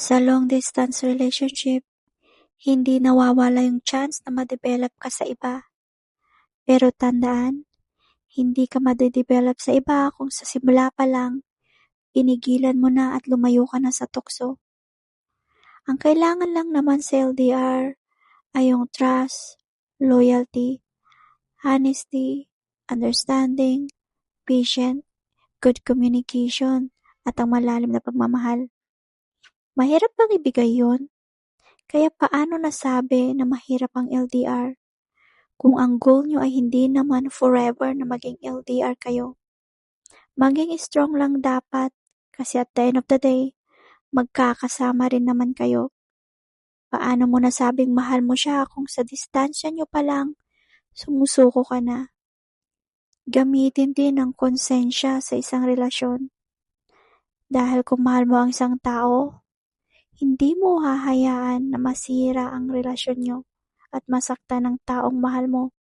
Sa long distance relationship, hindi nawawala yung chance na ma-develop ka sa iba. Pero tandaan, hindi ka made-develop sa iba kung sa simula pa lang, pinigilan mo na at lumayo ka na sa tukso. Ang kailangan lang naman sa LDR ay yung trust, loyalty, honesty, understanding, patient, good communication, at ang malalim na pagmamahal. Mahirap bang ibigay yun? Kaya paano nasabi na mahirap ang LDR? Kung ang goal nyo ay hindi naman forever na maging LDR kayo. Maging strong lang dapat kasi at the end of the day, magkakasama rin naman kayo. Paano mo nasabing mahal mo siya kung sa distansya nyo pa lang, sumusuko ka na? Gamitin din ang konsensya sa isang relasyon. Dahil kung mahal mo ang isang tao, hindi mo hahayaan na masira ang relasyon nyo at masaktan ng taong mahal mo.